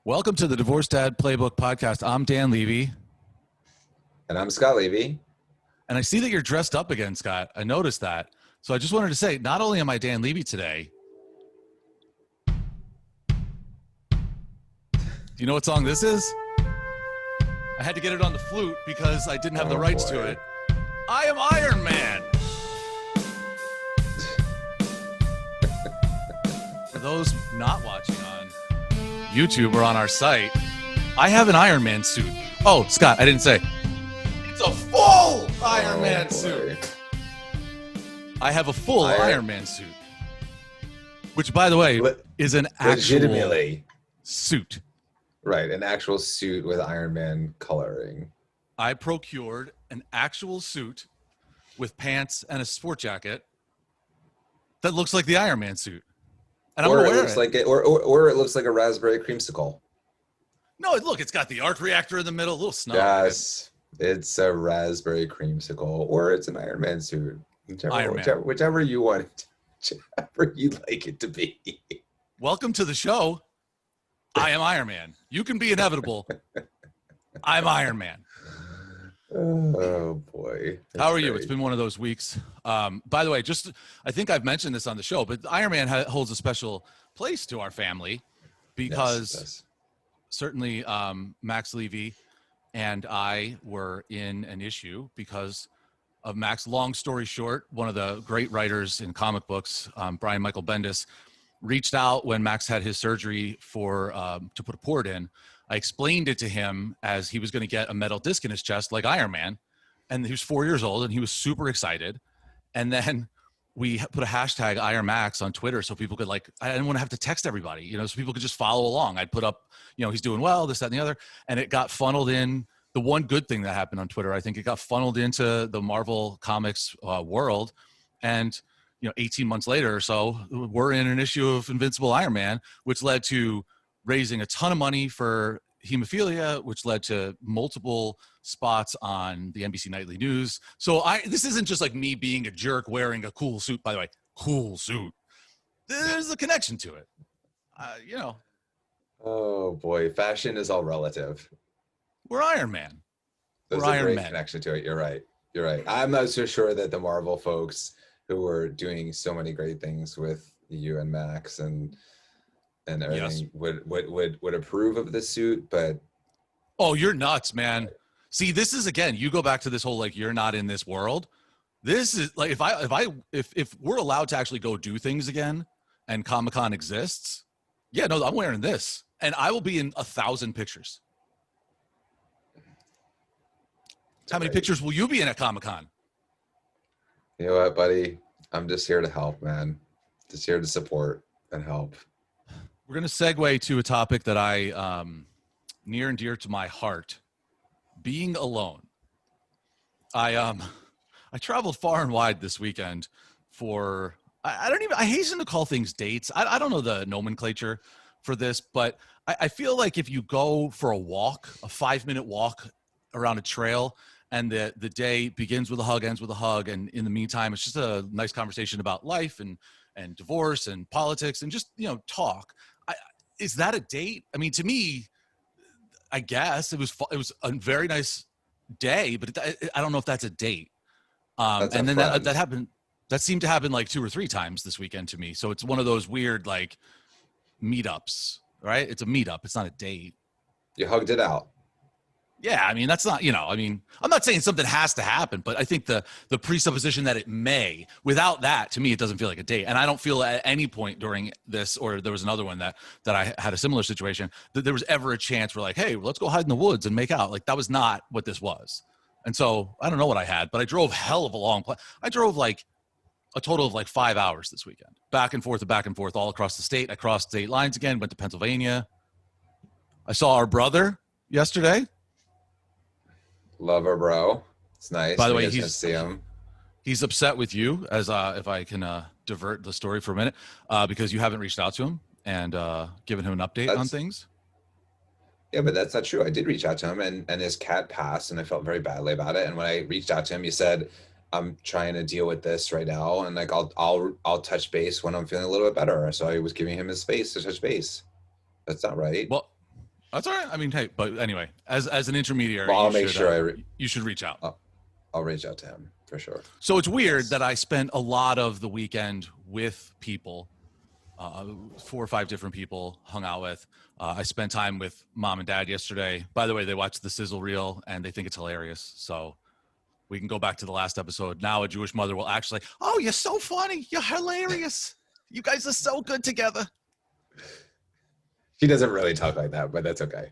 Welcome to the Divorce Dad Playbook podcast. I'm Dan Levy. And I'm Scott Levy. And I see that you're dressed up again, Scott. I noticed that. So I just wanted to say, not only am I Dan Levy today, do you know what song this is? I had to get it on the flute because I didn't have the rights to it. I am Iron Man. For those not watching on YouTube or on our site, I have an Iron Man suit. Oh, Scott, I didn't say. It's a full Iron Man suit. I have a full Iron Man suit. Which, by the way, is an actual suit. Right, an actual suit with Iron Man coloring. I procured an actual suit with pants and a sport jacket that looks like the Iron Man suit. And I'm gonna wear it. Or it looks like a raspberry creamsicle. No, look, it's got the arc reactor in the middle, a little snug. Yes, it's a raspberry creamsicle, or it's an Iron Man suit. Whichever you want, whichever you like it to be. Welcome to the show. I am Iron Man. You can be inevitable. I'm Iron Man. Oh boy. How are you? It's been one of those weeks. By the way, I think I've mentioned this on the show, but Iron Man holds a special place to our family because certainly Max Levy and I were in an issue because of Max. Long story short, one of the great writers in comic books, Brian Michael Bendis, reached out when Max had his surgery to put a port in. I explained it to him as he was going to get a metal disc in his chest like Iron Man. And he was 4 years old and he was super excited. And then we put a hashtag IronMax on Twitter so people could I didn't want to have to text everybody, so people could just follow along. I'd put up, he's doing well, this, that, and the other. And it got funneled in. The one good thing that happened on Twitter, I think it got funneled into the Marvel Comics world. And 18 months later or so, we're in an issue of Invincible Iron Man, which led to raising a ton of money for hemophilia, which led to multiple spots on the NBC Nightly News. So this isn't just like me being a jerk wearing a cool suit, by the way, cool suit. There's a connection to it, Oh boy, fashion is all relative. We're Iron Man. There's a great connection to it. You're right. I'm not so sure that the Marvel folks who were doing so many great things with you and Max and everything would approve of the suit, but oh, you're nuts, man. See, this is, again, you go back to this whole you're not in this world. This is like if we're allowed to actually go do things again and Comic-Con exists, I'm wearing this and I will be in 1,000 pictures. How many pictures will you be in at Comic-Con? You know what, buddy? I'm just here to help, man. Just here to support and help. We're going to segue to a topic that I near and dear to my heart, being alone. I traveled far and wide this weekend for, I hasten to call things dates. I don't know the nomenclature for this, but I feel like if you go for a walk, a 5-minute walk around a trail, and the day begins with a hug, ends with a hug, and in the meantime, it's just a nice conversation about life and divorce and politics and just, talk. Is that a date? I mean, to me, I guess it was a very nice day, but I don't know if that's a date. And then that happened. That seemed to happen like 2 or 3 times this weekend to me. So it's one of those weird meetups, right? It's a meetup. It's not a date. You hugged it out. Yeah, I mean, that's not, I'm not saying something has to happen, but I think the presupposition that it may, without that, to me, it doesn't feel like a date. And I don't feel at any point during this, or there was another one that I had a similar situation, that there was ever a chance we're like, hey, let's go hide in the woods and make out. That was not what this was. And so I don't know what I had, but I drove hell of a long place. I drove a total of 5 hours this weekend, back and forth all across the state. I crossed state lines again, went to Pennsylvania. I saw our brother yesterday. Love her, bro. It's nice. By the way, see him. He's upset with you, as if I can divert the story for a minute, because you haven't reached out to him and given him an update on things. Yeah, but that's not true. I did reach out to him, and his cat passed, and I felt very badly about it. And when I reached out to him, he said, "I'm trying to deal with this right now, and I'll touch base when I'm feeling a little bit better." So I was giving him his space to touch base. That's not right. Well, That's all right. I mean, hey, but anyway, as an intermediary, Well, I'll make sure you should reach out. I'll reach out to him for sure. So it's weird that I spent a lot of the weekend with people, 4 or 5 different people hung out with. I spent time with mom and dad yesterday. By the way, they watched the sizzle reel and they think it's hilarious. So we can go back to the last episode. Now a Jewish mother will actually, oh, you're so funny. You're hilarious. You guys are so good together. She doesn't really talk like that, but that's okay.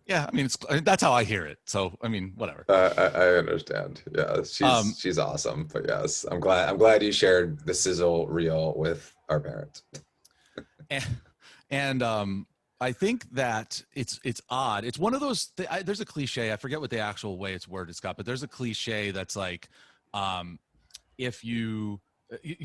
Yeah, I mean, that's how I hear it. So, I mean, whatever. I understand. Yeah, she's awesome. But yes, I'm glad you shared the sizzle reel with our parents. And I think that it's odd. It's one of those. There's a cliche. I forget what the actual way it's worded, Scott. But there's a cliche that's like, if you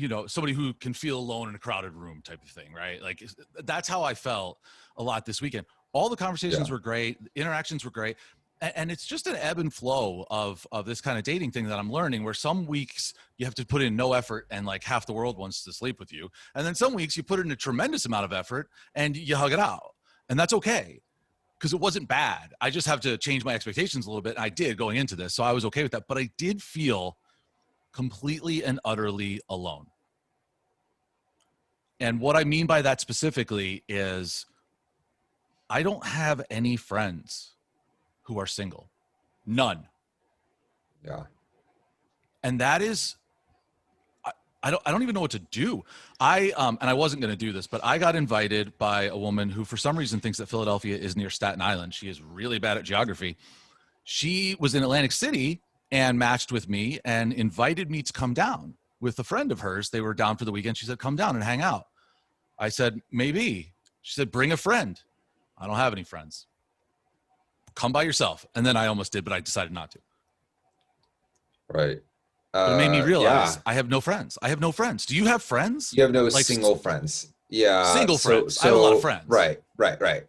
know, somebody who can feel alone in a crowded room type of thing, right? Like that's how I felt a lot this weekend. All the conversations were great. Interactions were great. And it's just an ebb and flow of this kind of dating thing that I'm learning, where some weeks you have to put in no effort and like half the world wants to sleep with you. And then some weeks you put in a tremendous amount of effort and you hug it out. And that's okay, because it wasn't bad. I just have to change my expectations a little bit. I did going into this. So I was okay with that. But I did feel completely and utterly alone. And what I mean by that specifically is I don't have any friends who are single. None. Yeah. And that is, I don't even know what to do. And I wasn't going to do this, but I got invited by a woman who for some reason thinks that Philadelphia is near Staten Island. She is really bad at geography. She was in Atlantic City and matched with me and invited me to come down with a friend of hers. They were down for the weekend. She said, come down and hang out. I said, maybe. She said, bring a friend. I don't have any friends. Come by yourself. And then I almost did, but I decided not to. Right. But it made me realize I have no friends. I have no friends. Do you have friends? You have no single friends. Yeah. Single friends. I have a lot of friends. Right.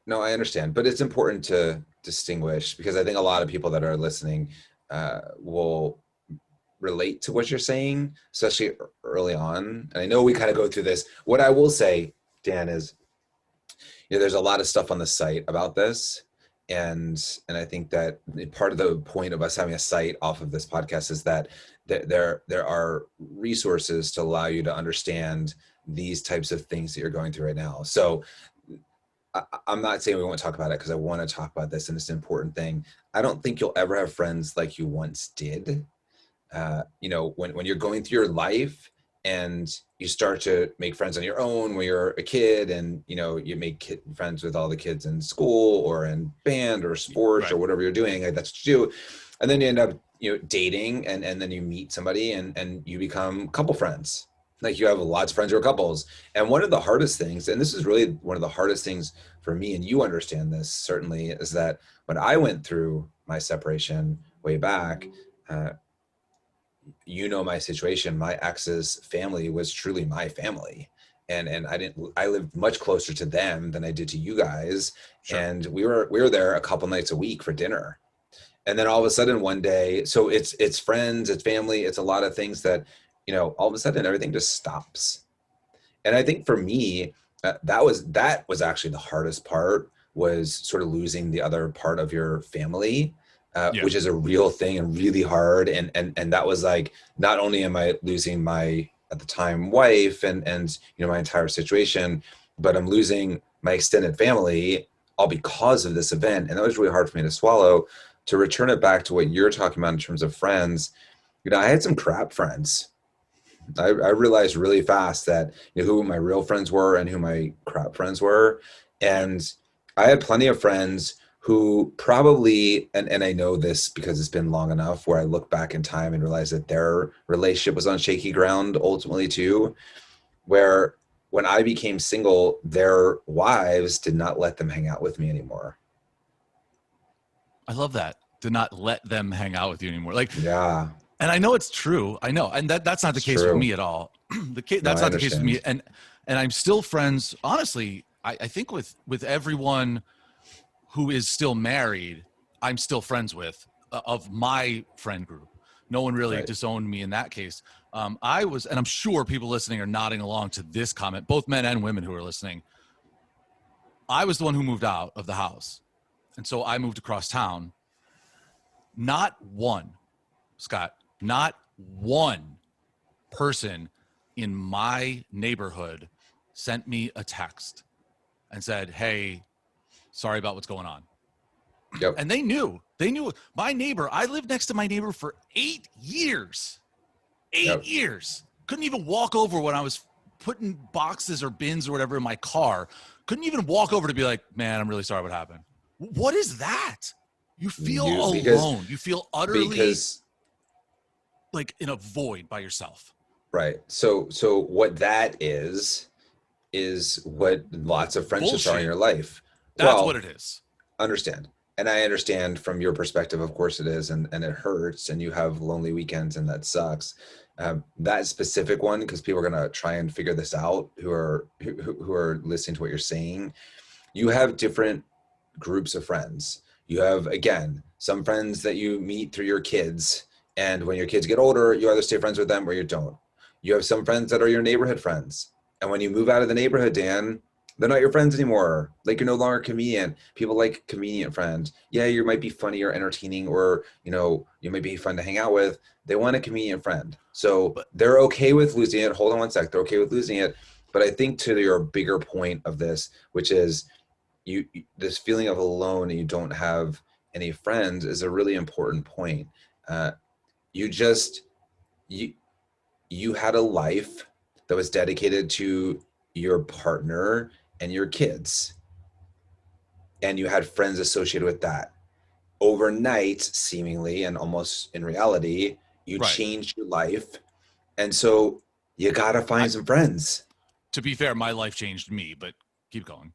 No, I understand. But it's important to distinguish, because I think a lot of people that are listening will relate to what you're saying, especially early on. And I know we kind of go through this. What I will say, Dan, is there's a lot of stuff on the site about this. And I think that part of the point of us having a site off of this podcast is that there are resources to allow you to understand these types of things that you're going through right now. So I'm not saying we won't talk about it, because I want to talk about this, and it's an important thing. I don't think you'll ever have friends like you once did. When you're going through your life and you start to make friends on your own when you're a kid, and you make friends with all the kids in school or in band or sports or whatever you're doing, like that's what you do. And then you end up dating, and then you meet somebody and you become couple friends. Like you have lots of friends who are couples. And one of the hardest things, and this is really one of the hardest things for me, and you understand this certainly, is that when I went through my separation way back, my situation, my ex's family was truly my family. And I lived much closer to them than I did to you guys. Sure. And we were there a couple nights a week for dinner. And then all of a sudden one day, so it's friends, it's family, it's a lot of things that, all of a sudden everything just stops. And I think for me, that was actually the hardest part, was sort of losing the other part of your family. Which is a real thing and really hard. And that was like, not only am I losing my, at the time, wife and my entire situation, but I'm losing my extended family, all because of this event. And that was really hard for me to swallow. To return it back to what you're talking about in terms of friends, I had some crap friends. I realized really fast that who my real friends were and who my crap friends were. And I had plenty of friends who probably, and I know this because it's been long enough, where I look back in time and realize that their relationship was on shaky ground ultimately too, where when I became single, their wives did not let them hang out with me anymore. I love that. Did not let them hang out with you anymore. Yeah. And I know it's true. I know. And that's not the case with me at all. That's not the case with me. And I'm still friends. Honestly, I think with everyone who is still married, I'm still friends with, of my friend group. No one really disowned me in that case. And I'm sure people listening are nodding along to this comment, both men and women who are listening. I was the one who moved out of the house. And so I moved across town. Not one, Scott, not one person in my neighborhood sent me a text and said, hey, sorry about what's going on. Yep. And they knew my neighbor. I lived next to my neighbor for 8 years, 8 years. Couldn't even walk over when I was putting boxes or bins or whatever in my car. Couldn't even walk over to be like, man, I'm really sorry what happened. What is that? You feel alone. You feel utterly like in a void by yourself. Right. So what that is what lots of friendships are in your life. That's what it is. Understand. And I understand from your perspective, of course it is. And it hurts and you have lonely weekends and that sucks. That specific one, because people are going to try and figure this out who are listening to what you're saying. You have different groups of friends. You have, again, some friends that you meet through your kids. And when your kids get older, you either stay friends with them or you don't. You have some friends that are your neighborhood friends. And when you move out of the neighborhood, Dan, they're not your friends anymore. Like, you're no longer a comedian. People like convenient friends. Yeah, you might be funny or entertaining, or, you know, you might be fun to hang out with. They want a convenient friend. So they're okay with losing it. Hold on one sec. They're okay with losing it. But I think to your bigger point of this, which is this feeling of alone and you don't have any friends, is a really important point. You had a life that was dedicated to your partner and your kids, and you had friends associated with that. Overnight, seemingly, and almost in reality, you changed your life, and so you gotta find some friends. To be fair, my life changed me, but keep going.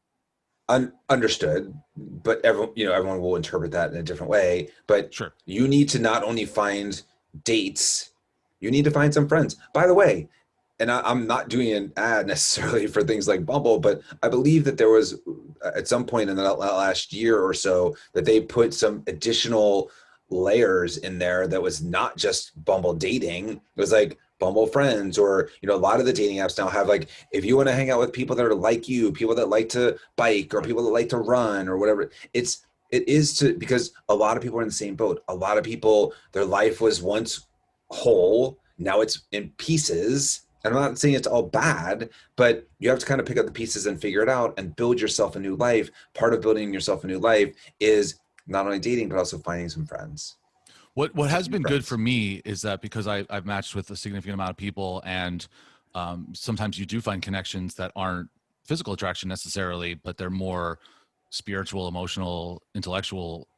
Understood, but everyone will interpret that in a different way. But sure, you need to not only find dates, you need to find some friends. By the way, and I'm not doing an ad necessarily for things like Bumble, but I believe that there was at some point in the last year or so that they put some additional layers in there that was not just Bumble dating. It was like Bumble friends, or, you know, a lot of the dating apps now have, like, if you want to hang out with people that are like you, people that like to bike or people that like to run or whatever, it is because a lot of people are in the same boat. A lot of people, their life was once whole, now it's in pieces. And I'm not saying it's all bad, but you have to kind of pick up the pieces and figure it out and build yourself a new life. Part of building yourself a new life is not only dating, but also finding some friends. What has been good for me is that because I've matched with a significant amount of people, and sometimes you do find connections that aren't physical attraction necessarily, but they're more spiritual, emotional, intellectual.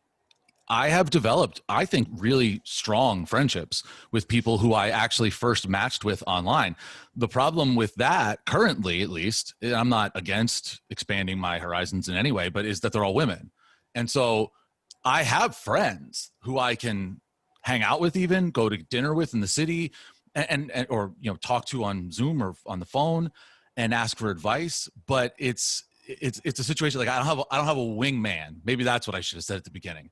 I have developed, I think, really strong friendships with people who I actually first matched with online. The problem with that, currently at least, I'm not against expanding my horizons in any way, but is that they're all women. And so I have friends who I can hang out with, even go to dinner with in the city, and or, you know, talk to on Zoom or on the phone and ask for advice. But it's a situation like I don't have a wingman. Maybe that's what I should have said at the beginning.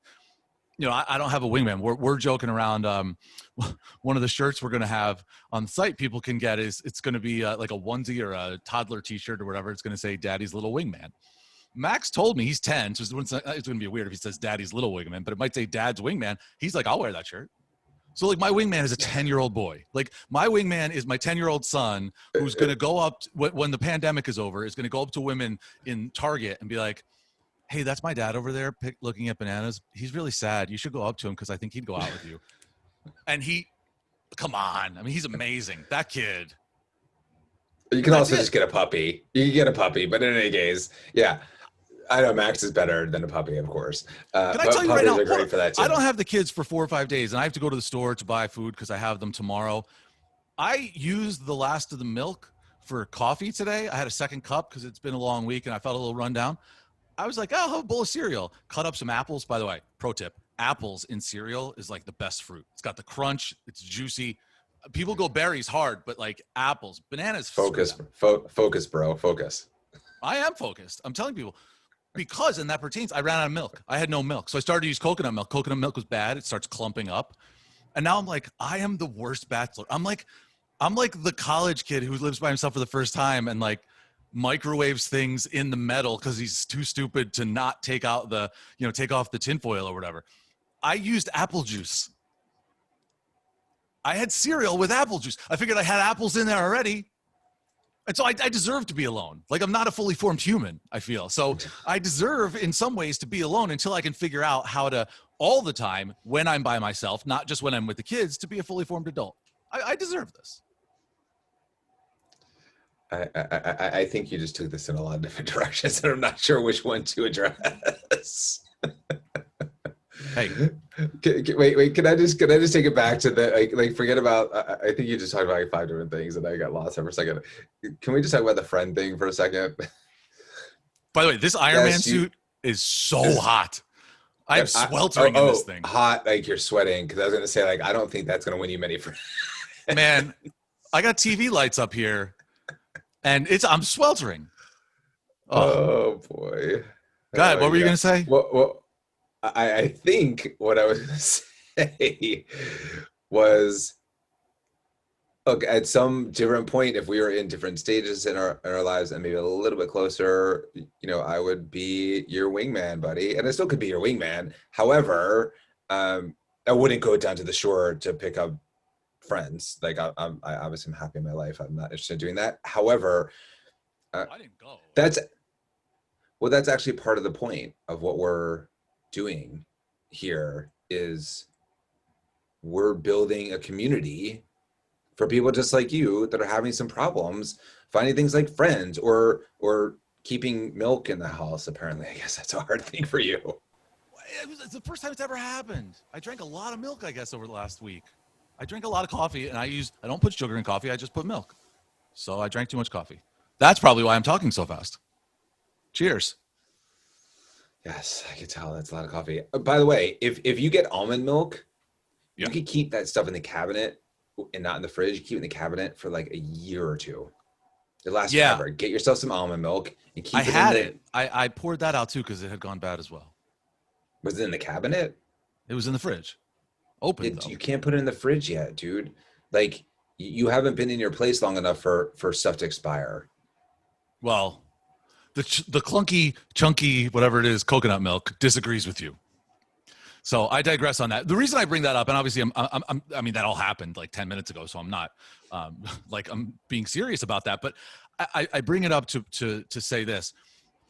You know, I don't have a wingman. We're joking around. One of the shirts we're going to have on the site people can get is it's going to be like a onesie or a toddler t-shirt or whatever. It's going to say Daddy's Little Wingman. Max told me he's 10, so it's going to be weird if he says Daddy's Little Wingman, but it might say Dad's Wingman. He's like, I'll wear that shirt. So, like, my wingman is a 10-year-old boy. Like, my wingman is my 10-year-old son who's going to go up when the pandemic is over, is going to go up to women in Target and be like, hey, that's my dad over there looking at bananas. He's really sad. You should go up to him because I think he'd go out with you. And come on. I mean, he's amazing. That kid. You can also just get a puppy. You can get a puppy, but in any case, yeah. I know Max is better than a puppy, of course. Can I tell you right now, are great for that too. I don't have the kids for 4 or 5 days, and I have to go to the store to buy food because I have them tomorrow. I used the last of the milk for coffee today. I had a second cup because it's been a long week and I felt a little run down. I was like, I'll have a bowl of cereal. Cut up some apples. By the way, pro tip, apples in cereal is like the best fruit. It's got the crunch. It's juicy. People go berries hard, but like apples, bananas. Focus, bro. Focus. I am focused. I'm telling people. Because, and that pertains, I ran out of milk. I had no milk. So I started to use coconut milk. Coconut milk was bad. It starts clumping up. And now I'm like, I am the worst bachelor. I'm like the college kid who lives by himself for the first time and like microwaves things in the metal because he's too stupid to not take out the, take off the tinfoil or whatever. I used apple juice. I had cereal with apple juice. I figured I had apples in there already. And so I deserve to be alone. Like, I'm not a fully formed human, I feel. So I deserve in some ways to be alone until I can figure out how to, all the time, when I'm by myself, not just when I'm with the kids, to be a fully formed adult. I deserve this. I think you just took this in a lot of different directions, and I'm not sure which one to address. Hey, wait. Can I just take it back to the like forget about? I think you just talked about like 5 different things, and I got lost there for a second. Can we just talk about the friend thing for a second? By the way, this Iron Man suit is so hot. I'm sweltering in this thing. Hot, like you're sweating. Because I was gonna say, like, I don't think that's gonna win you many friends. Man, I got TV lights up here, and I'm sweltering. Oh boy. God, what were you gonna say? Well, I think what I was going to say was, look, at some different point, if we were in different stages in our lives and maybe a little bit closer, I would be your wingman, buddy. And I still could be your wingman. However, I wouldn't go down to the shore to pick up friends. Like, I obviously am happy in my life. I'm not interested in doing that. However, I didn't go. That's actually part of the point of what we're doing here is we're building a community for people just like you that are having some problems finding things like friends or keeping milk in the house. Apparently, I guess that's a hard thing for you. It's the first time it's ever happened. I drank a lot of milk, I guess, over the last week. I drank a lot of coffee, and I don't put sugar in coffee. I just put milk. So I drank too much coffee. That's probably why I'm talking so fast. Cheers. Yes, I can tell that's a lot of coffee. By the way, if you get almond milk, you can keep that stuff in the cabinet and not in the fridge. You keep it in the cabinet for like a year or two. It lasts forever. Get yourself some almond milk and keep it. I poured that out too because it had gone bad as well. Was it in the cabinet? It was in the fridge. Open. You can't put it in the fridge yet, dude. Like, you haven't been in your place long enough for stuff to expire. Well, the clunky, chunky, whatever it is, coconut milk disagrees with you. So I digress on that. The reason I bring that up, and obviously I mean, that all happened like 10 minutes ago, so I'm not I'm being serious about that. But I bring it up to say this.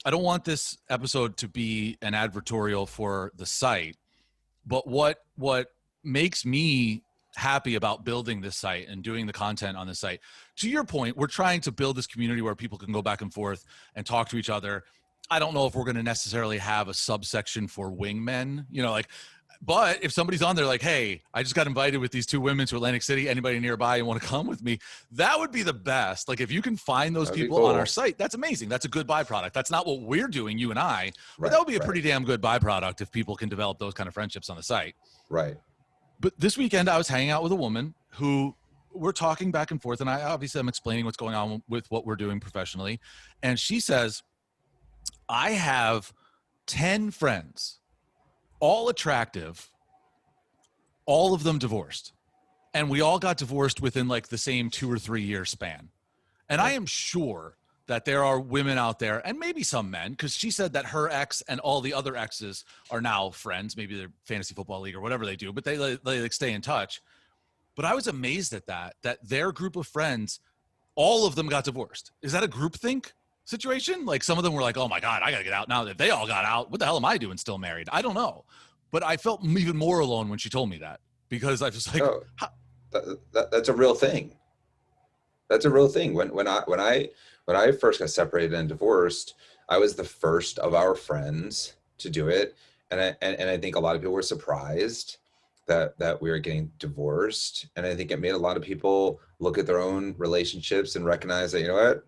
I don't want this episode to be an advertorial for the site, but what makes me happy about building this site and doing the content on the site. To your point, we're trying to build this community where people can go back and forth and talk to each other. I don't know if we're going to necessarily have a subsection for wingmen, but if somebody's on there like, hey, I just got invited with these 2 women to Atlantic City, anybody nearby and want to come with me, that would be the best. Like, if you can find those people on our site, that's amazing. That's a good byproduct. That's not what we're doing, you and I, but that would be a pretty damn good byproduct if people can develop those kind of friendships on the site. Right. But this weekend I was hanging out with a woman who we're talking back and forth, and I'm explaining what's going on with what we're doing professionally. And she says, I have 10 friends, all attractive, all of them divorced. And we all got divorced within like the same 2 or 3 year span. And I am sure that there are women out there, and maybe some men, because she said that her ex and all the other exes are now friends. Maybe they're fantasy football league or whatever they do, but they like stay in touch. But I was amazed at that their group of friends, all of them got divorced. Is that a groupthink situation? Like, some of them were like, oh my God, I got to get out now. That they all got out, what the hell am I doing still married? I don't know. But I felt even more alone when she told me that, because I was like, that's a real thing. That's a real thing. When I first got separated and divorced, I was the first of our friends to do it. And I think a lot of people were surprised that we were getting divorced. And I think it made a lot of people look at their own relationships and recognize that, you know what,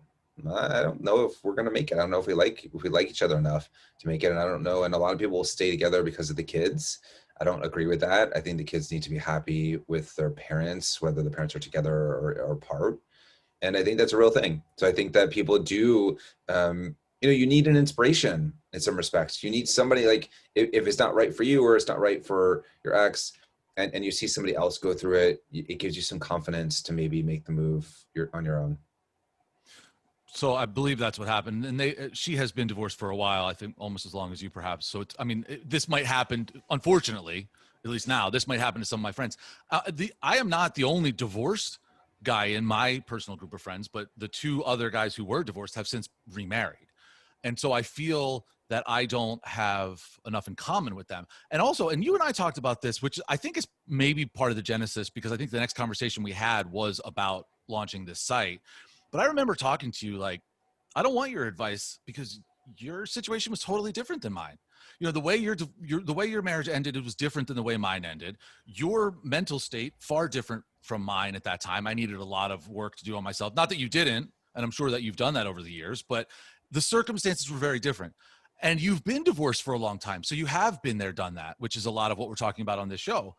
I don't know if we're going to make it. I don't know if we like each other enough to make it. And I don't know. And a lot of people will stay together because of the kids. I don't agree with that. I think the kids need to be happy with their parents, whether the parents are together or apart. And I think that's a real thing. So I think that people do, you need an inspiration in some respects. You need somebody, like, if it's not right for you or it's not right for your ex, and you see somebody else go through it, it gives you some confidence to maybe make the move on your own. So I believe that's what happened. And she has been divorced for a while, I think almost as long as you perhaps. So it's, I mean, this might happen, unfortunately, at least now, this might happen to some of my friends. I am not the only divorced guy in my personal group of friends, but the two other guys who were divorced have since remarried. And so I feel that I don't have enough in common with them. And also, and you and I talked about this, which I think is maybe part of the genesis, because I think the next conversation we had was about launching this site. But I remember talking to you like, I don't want your advice because your situation was totally different than mine. You know, the way the way your marriage ended, it was different than the way mine ended. Your mental state, far different from mine at that time. I needed a lot of work to do on myself. Not that you didn't, and I'm sure that you've done that over the years, but the circumstances were very different. And you've been divorced for a long time. So you have been there, done that, which is a lot of what we're talking about on this show.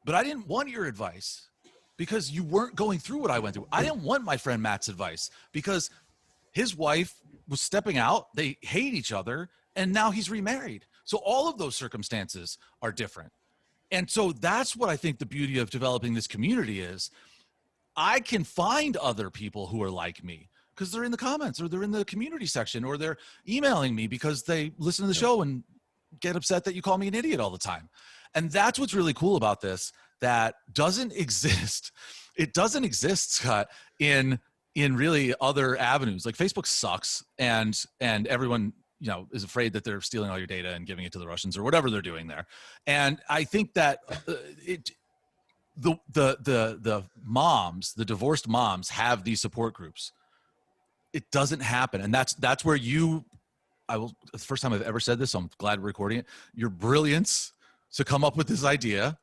But I didn't want your advice because you weren't going through what I went through. I didn't want my friend Matt's advice because his wife was stepping out. They hate each other. And now he's remarried. So all of those circumstances are different. And so that's what I think the beauty of developing this community is. I can find other people who are like me because they're in the comments or they're in the community section or they're emailing me because they listen to the show and get upset that you call me an idiot all the time. And that's what's really cool about this that doesn't exist. It doesn't exist, Scott, in really other avenues. Like Facebook sucks and everyone, you know, is afraid that they're stealing all your data and giving it to the Russians or whatever they're doing there. And I think that the moms, the divorced moms have these support groups. It doesn't happen. And that's where it's the first time I've ever said this, so I'm glad we're recording it. Your brilliance to come up with this idea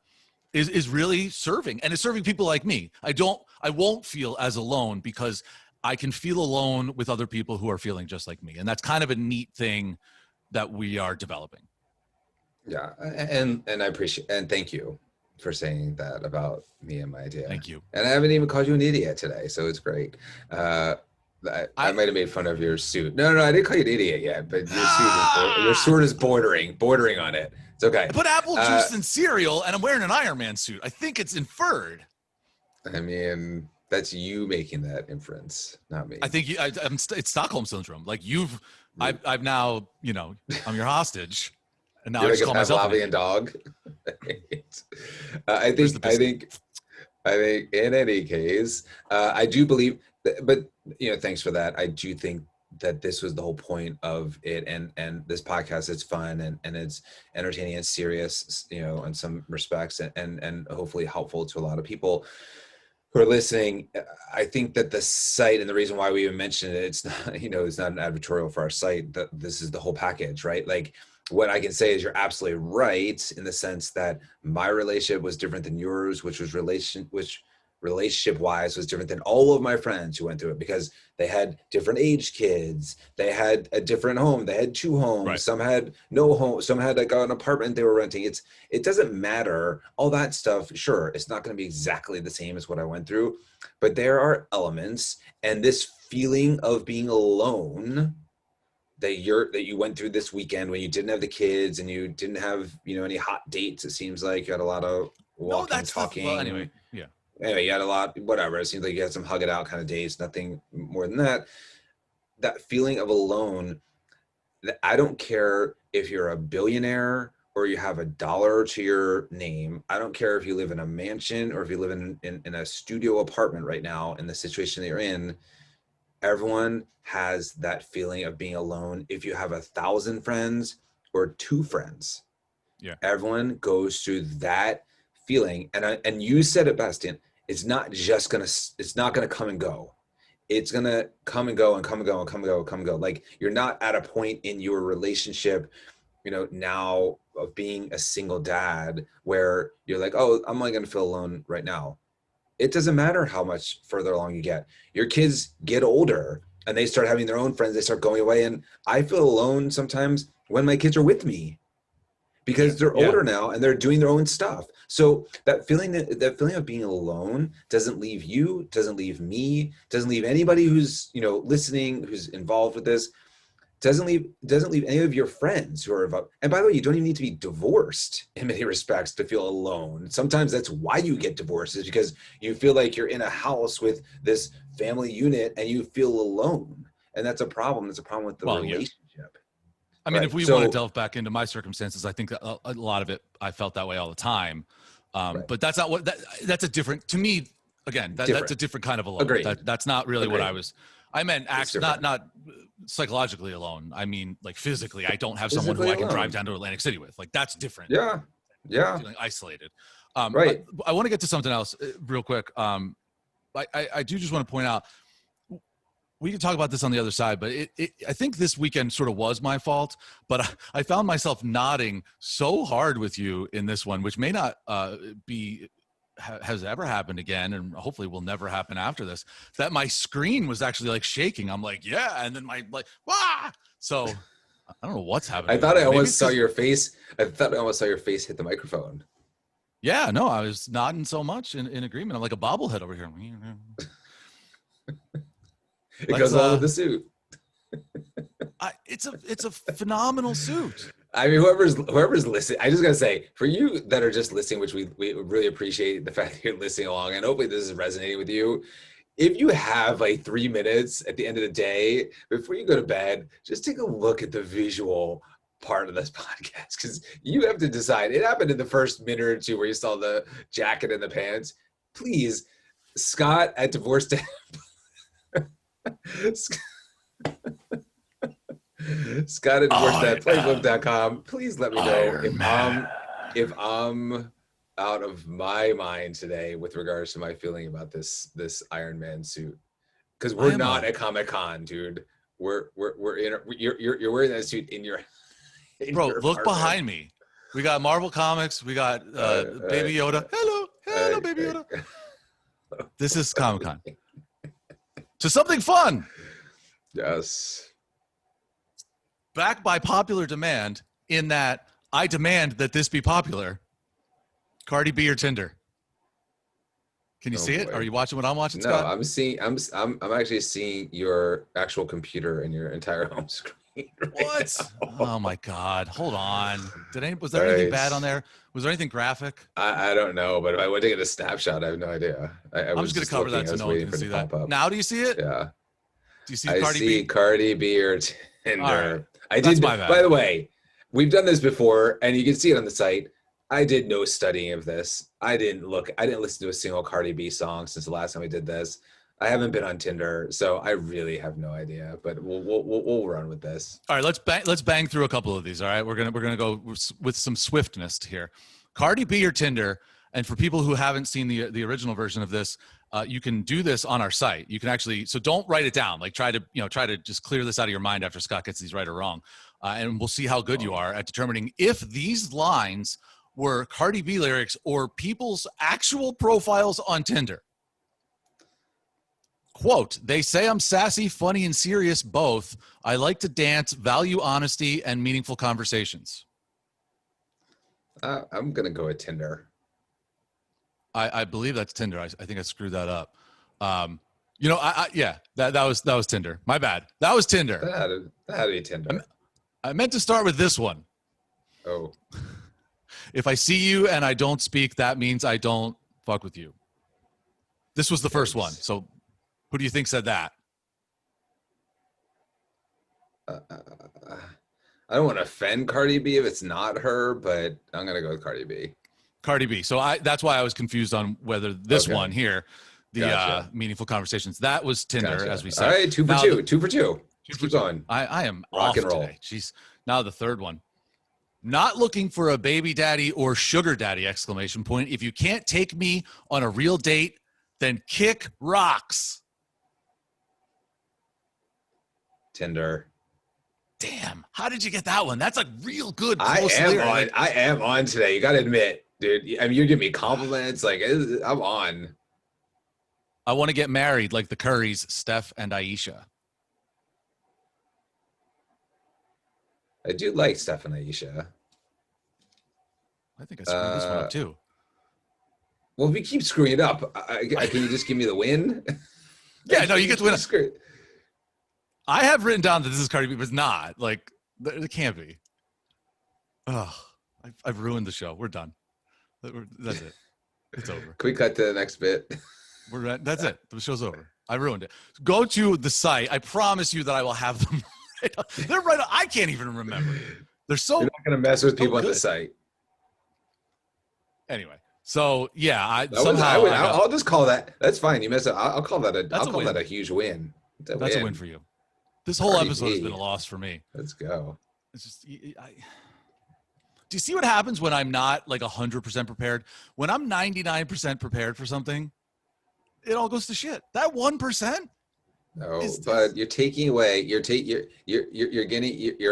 is really serving, and it's serving people like me. I won't feel as alone because I can feel alone with other people who are feeling just like me. And that's kind of a neat thing that we are developing. Yeah. And I appreciate, and thank you for saying that about me and my idea. Thank you. And I haven't even called you an idiot today, so it's great. I might have made fun of your suit. No, I didn't call you an idiot yet, but your suit is bordering on it. It's okay. I put apple juice in cereal and I'm wearing an Iron Man suit. I think it's inferred. I mean, that's you making that inference, not me. I think it's Stockholm syndrome. Like I've now, you know, I'm your hostage, and now I just call myself Pavlovian dog. I think in any case, I do believe, but you know, thanks for that. I do think that this was the whole point of it, and this podcast, it's fun and it's entertaining and serious, you know, in some respects, and hopefully helpful to a lot of people who are listening. I think that the site, and the reason why we even mentioned it, it's not, you know, it's not an advertorial for our site. This is the whole package, right? Like, what I can say is you're absolutely right in the sense that my relationship was different than yours, which relationship wise was different than all of my friends who went through it, because they had different age kids, they had a different home, they had two homes, right. Some had no home, some had like an apartment they were renting. It doesn't matter, all that stuff. Sure, it's not going to be exactly the same as what I went through, but there are elements, and this feeling of being alone that you went through this weekend when you didn't have the kids and you didn't have, you know, any hot dates. It seems like you had a lot of walking, talking. Well, anyway, yeah. Anyway, you had a lot, whatever. It seems like you had some hug it out kind of days, nothing more than that. That feeling of alone, I don't care if you're a billionaire or you have $1 to your name. I don't care if you live in a mansion or if you live in a studio apartment right now in the situation that you're in. Everyone has that feeling of being alone. If you have 1,000 friends or 2 friends, yeah, everyone goes through that feeling. And you said it best, Dan. It's not gonna come and go. It's gonna come and go and come and go and come and go and come and go. Like, you're not at a point in your relationship, you know, now of being a single dad where you're like, oh, I'm only gonna feel alone right now. It doesn't matter how much further along you get. Your kids get older and they start having their own friends. They start going away. And I feel alone sometimes when my kids are with me, because they're older now and they're doing their own stuff. So that feeling of being alone doesn't leave you, doesn't leave me, doesn't leave anybody who's, you know, listening, who's involved with this. doesn't leave any of your friends who are involved. And by the way, you don't even need to be divorced in many respects to feel alone. Sometimes that's why you get divorced, is because you feel like you're in a house with this family unit and you feel alone. And that's a problem. That's a problem with the relationship. Yeah. I mean, if we want to delve back into my circumstances, I think a lot of it, I felt that way all the time. But that's not what, that's a different, to me, again, that's a different kind of alone. Agreed. That's not really what I meant actually, not psychologically alone. I mean, like physically, I don't have someone who I can drive down to Atlantic City with. Like, that's different. Yeah. Feeling isolated. Right. I want to get to something else real quick. I do just want to point out, we can talk about this on the other side, but I think this weekend sort of was my fault, but I found myself nodding so hard with you in this one, which may not has ever happened again, and hopefully will never happen after this, that my screen was actually like shaking. I'm like, yeah. And then wah! So I don't know what's happening. I thought I almost saw your face. I thought I almost saw your face hit the microphone. Yeah, no, I was nodding so much in agreement. I'm like a bobblehead over here. It goes along with the suit. It's a phenomenal suit. I mean, whoever's listening, I just gotta say, for you that are just listening, which we really appreciate the fact that you're listening along, and hopefully this is resonating with you. If you have like 3 minutes at the end of the day before you go to bed, just take a look at the visual part of this podcast, because you have to decide. It happened in the first minute or two where you saw the jacket and the pants. Please, Scott at Divorce Dad. Scott at Playbook.com. Please let me know if I'm out of my mind today with regards to my feeling about this Iron Man suit, because we're not at Comic-Con, dude. You're wearing that suit in your bro. Look behind me. We got Marvel Comics. We got Baby Yoda. Hello, Baby Yoda. This is Comic-Con. To something fun. Yes. Back by popular demand, in that I demand that this be popular. Cardi B or Tinder? Can you see it? Are you watching what I'm watching, Scott? No, I'm seeing. I'm actually seeing your actual computer and your entire home screen. What? Oh my God! Hold on. Was there anything bad on there? Was there anything graphic? I don't know, but if I would take a snapshot, I have no idea. I'm just gonna cover that so no one can see that. Now, do you see it? Yeah. Do you see Cardi B? Cardi B or Tinder. Right. I did. By the way, we've done this before, and you can see it on the site. I did no studying of this. I didn't listen to a single Cardi B song since the last time we did this. I haven't been on Tinder, so I really have no idea. But we'll run with this. All right, let's bang through a couple of these. All right, we're gonna go with some swiftness here. Cardi B or Tinder, and for people who haven't seen the original version of this, you can do this on our site. You can actually, so don't write it down. Like try to just clear this out of your mind after Scott gets these right or wrong, and we'll see how good you are at determining if these lines were Cardi B lyrics or people's actual profiles on Tinder. Quote, they say I'm sassy, funny, and serious, both. I like to dance, value honesty, and meaningful conversations. I'm going to go with Tinder. I believe that's Tinder. I think I screwed that up. Yeah, that was Tinder. My bad. That was Tinder. That had to be Tinder. I meant to start with this one. Oh. If I see you and I don't speak, that means I don't fuck with you. This was the first one. So who do you think said that? I don't want to offend Cardi B if it's not her, but I'm going to go with Cardi B. Cardi B. So that's why I was confused on whether this one here, the meaningful conversations, that was Tinder, as we said. All right, 2 for 2. 2 for 2. Just keep going. I am rock off and roll today. Jeez. Now the third one. Not looking for a baby daddy or sugar daddy, exclamation point. If you can't take me on a real date, then kick rocks. Tinder. Damn. How did you get that one? That's like real good. I am on today. You got to admit, dude. I mean, you're giving me compliments. Like, I'm on. I want to get married like the Currys, Steph and Aisha. I do like Steph and Aisha. I think I screwed this one up too. Well, if we keep screwing it up, can you just give me the win? Yeah, no, you get to win. I have written down that this is Cardi B, but it's not. Like, it can't be. Oh, I've ruined the show. We're done. That's it. It's over. Can we cut to the next bit? That's it. The show's over. I ruined it. Go to the site. I promise you that I will have them. They're right. I can't even remember. They're so. You're not gonna mess with people so on the site. Anyway, so yeah, I'll just call that. That's fine. You mess up. I'll call that a. I'll call that a huge win. That's a win for you. This whole episode has been a loss for me. Let's go. It's just. Do you see what happens when I'm not like 100% prepared? When I'm 99% prepared for something, it all goes to shit. That 1%. No, but you're taking away. You're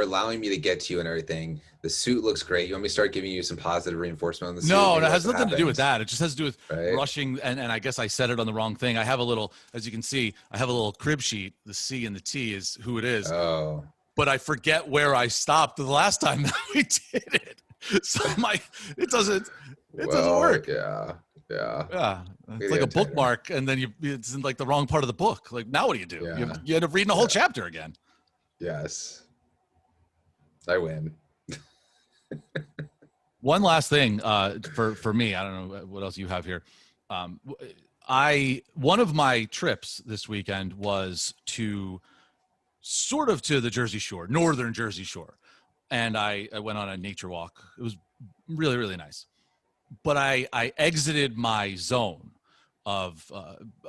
allowing me to get to you and everything. The suit looks great. You want me to start giving you some positive reinforcement on the suit? No, it has nothing to do with that. It just has to do with rushing. And I guess I said it on the wrong thing. I have a little, as you can see, I have a little crib sheet. The C and the T is who it is. Oh. But I forget where I stopped the last time that we did it. So it doesn't work. Yeah. It's like a bookmark, and then it's in like the wrong part of the book. Like, now what do you do? Yeah. You end up reading a whole chapter again. Yes, I win. One last thing for me, I don't know what else you have here. One of my trips this weekend was to the Jersey Shore, northern Jersey Shore. And I went on a nature walk. It was really, really nice. But I exited my zone of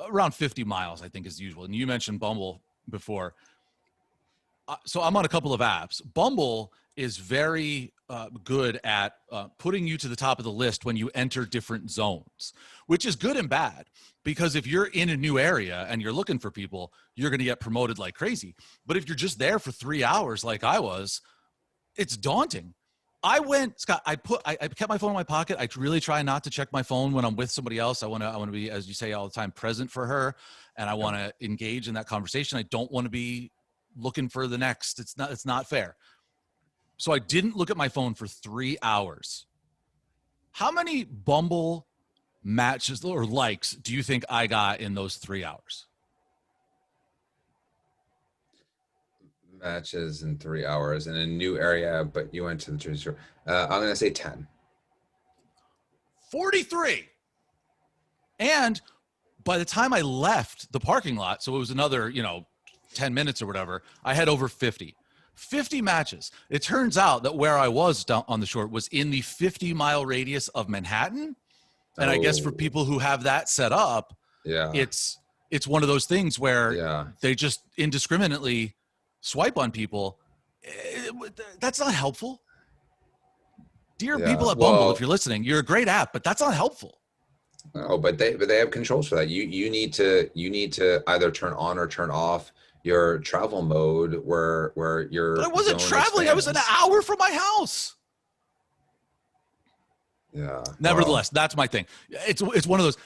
around 50 miles, I think, is usual. And you mentioned Bumble before. So I'm on a couple of apps. Bumble is very good at putting you to the top of the list when you enter different zones, which is good and bad. Because if you're in a new area and you're looking for people, you're going to get promoted like crazy. But if you're just there for 3 hours like I was, it's daunting. Scott, I kept my phone in my pocket. I really try not to check my phone when I'm with somebody else. I want to be, as you say all the time, present for her. And I want to engage in that conversation. I don't want to be looking for the next. It's not fair. So I didn't look at my phone for 3 hours. How many Bumble matches or likes do you think I got in those 3 hours? Matches in 3 hours in a new area, but you went to the Jersey Shore. I'm going to say 10. 43. And by the time I left the parking lot, so it was another, 10 minutes or whatever, I had over 50 matches. It turns out that where I was down on the shore was in the 50-mile radius of Manhattan. And I guess for people who have that set up, it's one of those things where they just indiscriminately swipe on people. That's not helpful. Dear people at Bumble, if you're listening, you're a great app, but that's not helpful. No, but they have controls for that. You need to either turn on or turn off your travel mode where you're. But I wasn't traveling. Expands. I was an hour from my house. Yeah. Nevertheless, that's my thing. It's one of those,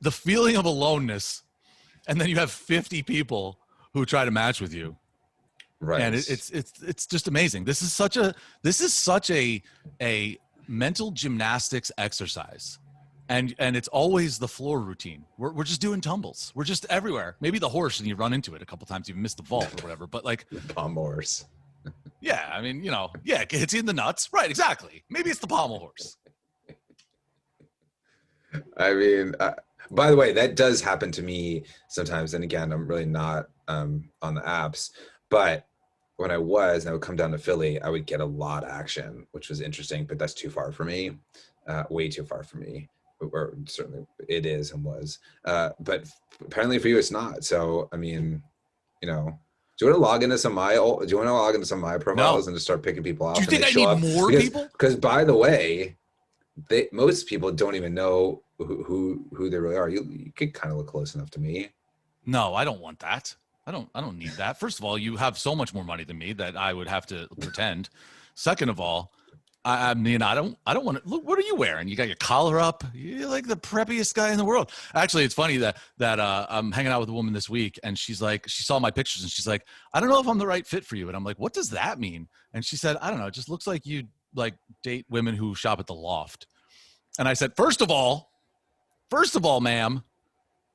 the feeling of aloneness, and then you have 50 people who try to match with you. Right. And it's just amazing. This is such a mental gymnastics exercise. And it's always the floor routine. We're just doing tumbles. We're just everywhere. Maybe the horse and you run into it a couple times, you miss the vault or whatever. But like the pommel horse. Yeah, I mean, it hits you in the nuts. Right, exactly. Maybe it's the pommel horse. I mean, by the way, that does happen to me sometimes. And again, I'm really not on the apps, but when I would come down to Philly, I would get a lot of action, which was interesting, but that's too far for me, way too far for me, or certainly it is and was, but apparently for you, it's not. So, I mean, do you want to log into some of my profiles and just start picking people off? Do you think I need more people? Because by the way, most people don't even know who they really are. You could kind of look close enough to me. No, I don't want that. I don't need that. First of all, you have so much more money than me that I would have to pretend. Second of all, I mean, I don't want to look. What are you wearing? You got your collar up. You're like the preppiest guy in the world. Actually, it's funny that I'm hanging out with a woman this week, and she's like, she saw my pictures, and she's like, I don't know if I'm the right fit for you. And I'm like, what does that mean? And she said, I don't know. It just looks like you like date women who shop at the Loft. And I said, first of all, ma'am,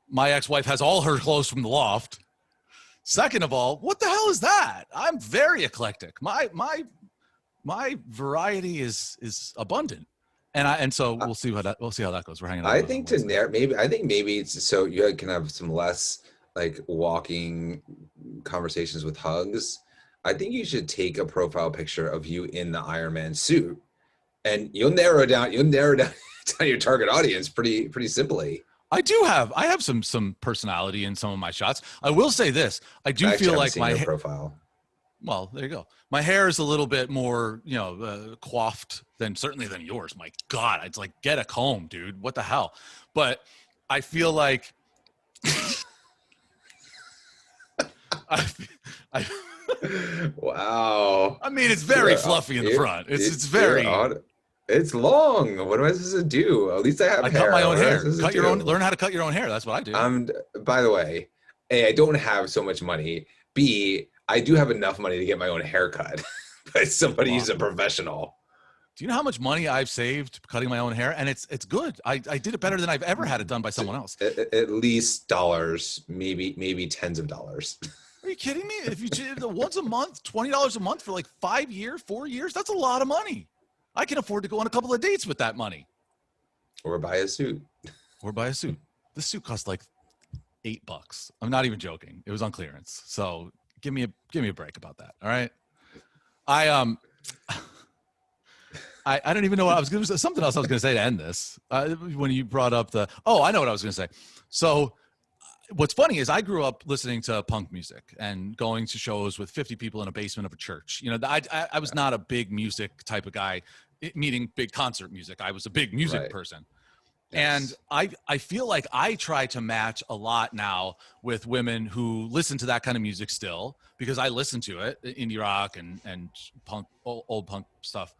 my ex-wife has all her clothes from the Loft. Second of all, what the hell is that? I'm very eclectic. My variety is abundant. And so we'll see how that goes. We're hanging out. I think maybe it's so you can have some less like walking conversations with hugs. I think you should take a profile picture of you in the Iron Man suit, and you'll narrow down your target audience pretty simply. I have some personality in some of my shots. I will say this: I do feel like my profile. Well, there you go. My hair is a little bit more, coiffed than yours. My God, it's like, get a comb, dude. What the hell? But I feel like wow. I mean, it's very fluffy in the front. It's very. It's long. What am I supposed to do? At least I have hair. Cut my own hair. Learn how to cut your own hair. That's what I do. By the way, A, I don't have so much money. B, I do have enough money to get my own haircut by somebody who's a professional. Do you know how much money I've saved cutting my own hair? And it's good. I did it better than I've ever had it done by someone else. At least dollars, maybe tens of dollars. Are you kidding me? If you did once a month, $20 a month for like 5 years, 4 years, that's a lot of money. I can afford to go on a couple of dates with that money. Or buy a suit. This suit cost like $8. I'm not even joking. It was on clearance. So give me a break about that. All right. I don't even know what I was going to say. Something else I was going to say to end this. When you brought up I know what I was going to say. So what's funny is I grew up listening to punk music and going to shows with 50 people in a basement of a church. I was not a big music type of guy, meaning big concert music. I was a big music person. Yes. And I feel like I try to match a lot now with women who listen to that kind of music still, because I listen to it, indie rock and punk, old punk stuff.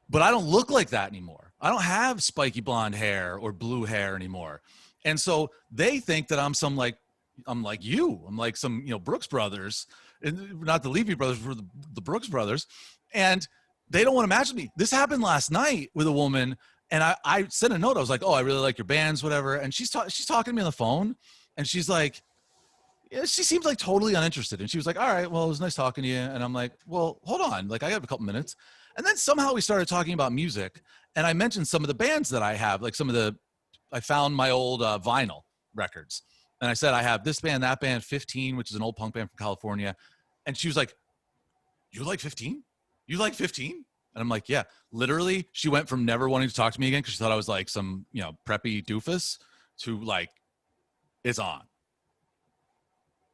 But I don't look like that anymore. I don't have spiky blonde hair or blue hair anymore. And so they think that I'm like you. I'm like some, Brooks Brothers, and not the Levy Brothers, for the Brooks Brothers. And they don't want to match me. This happened last night with a woman. And I sent a note. I was like, oh, I really like your bands, whatever. And she's talking to me on the phone. And she's like, she seems like totally uninterested. And she was like, all right, well, it was nice talking to you. And I'm like, well, hold on. Like, I got a couple minutes. And then somehow we started talking about music. And I mentioned some of the bands that I have, like I found my old vinyl records. And I said, I have this band, that band, 15, which is an old punk band from California. And she was like, you like 15? You like 15? And I'm like, yeah, literally. She went from never wanting to talk to me again because she thought I was like some, preppy doofus, to like, it's on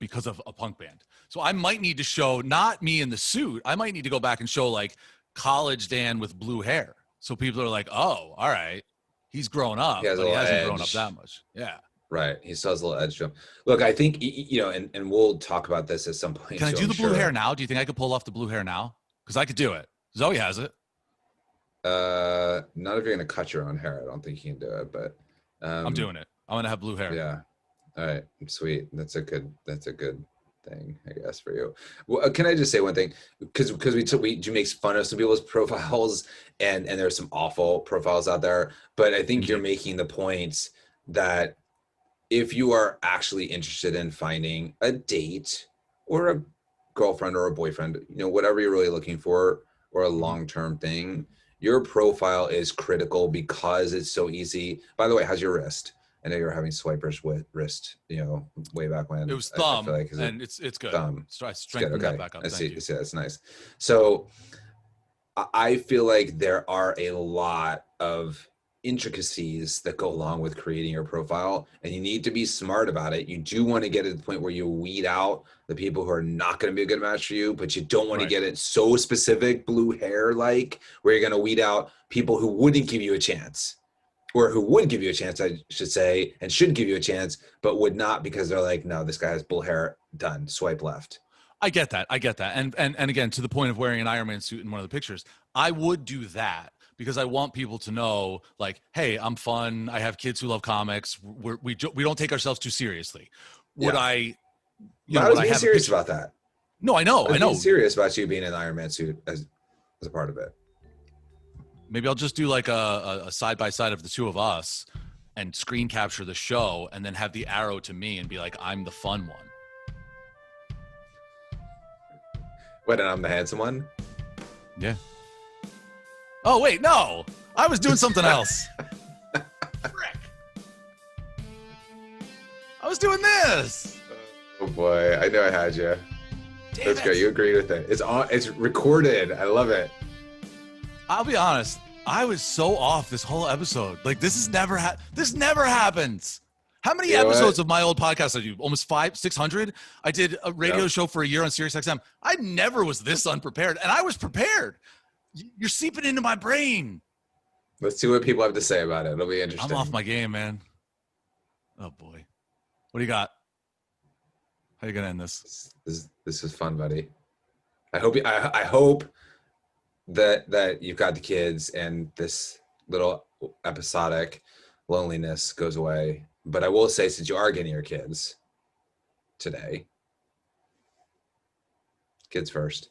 because of a punk band. So I might need to show, not me in the suit, I might need to go back and show like college Dan with blue hair. So people are like, oh, all right, he's grown up, but he hasn't grown up that much. Yeah. Right. He still has a little edge to him. Look, I think, and we'll talk about this at some point. Can I do the blue hair now? Do you think I could pull off the blue hair now? Because I could do it. Zoe has it. Not if you're going to cut your own hair. I don't think you can do it, but I'm doing it. I'm going to have blue hair. Yeah. All right. Sweet. That's a good thing, I guess, for you. Well, can I just say one thing? Because we do make fun of some people's profiles, and there's some awful profiles out there. But I think you're making the point that if you are actually interested in finding a date or a girlfriend or a boyfriend, whatever you're really looking for, or a long-term thing, your profile is critical because it's so easy. By the way, how's your wrist? I know you were having swipers with wrist, way back when. It was thumb, and it's good. Thumb. Strengthen that back up. I see. That's nice. So I feel like there are a lot of intricacies that go along with creating your profile, and you need to be smart about it. You do want to get to the point where you weed out the people who are not going to be a good match for you, but you don't want to get it so specific, blue hair like, where you're going to weed out people who wouldn't give you a chance, or who would give you a chance, I should say, and should give you a chance, but would not because they're like, no, this guy has blue hair, done, swipe left. I get that. And again, to the point of wearing an Iron Man suit in one of the pictures, I would do that because I want people to know, like, hey, I'm fun. I have kids who love comics. We don't take ourselves too seriously. Would I? I was being serious about that. No, I know. I know. Serious about you being in an Iron Man suit as a part of it. Maybe I'll just do like a side by side of the two of us and screen capture the show, and then have the arrow to me and be like, I'm the fun one. What, and I'm the handsome one? Yeah. Oh, wait, no. I was doing something else. Frick. I was doing this. Oh boy, I know I had you. Damn That's it. great. You agreed with it. It's recorded. I love it. I'll be honest. I was so off this whole episode. Like this never happens. How many episodes of my old podcast did I do? Almost 600. I did a radio show for a year on SiriusXM. I never was this unprepared, and I was prepared. You're seeping into my brain. Let's see what people have to say about it. It'll be interesting. I'm off my game, man. Oh boy. What do you got? How you gonna end this? This is fun, buddy. I hope that you've got the kids and this little episodic loneliness goes away. But I will say, since you are getting your kids today, kids first.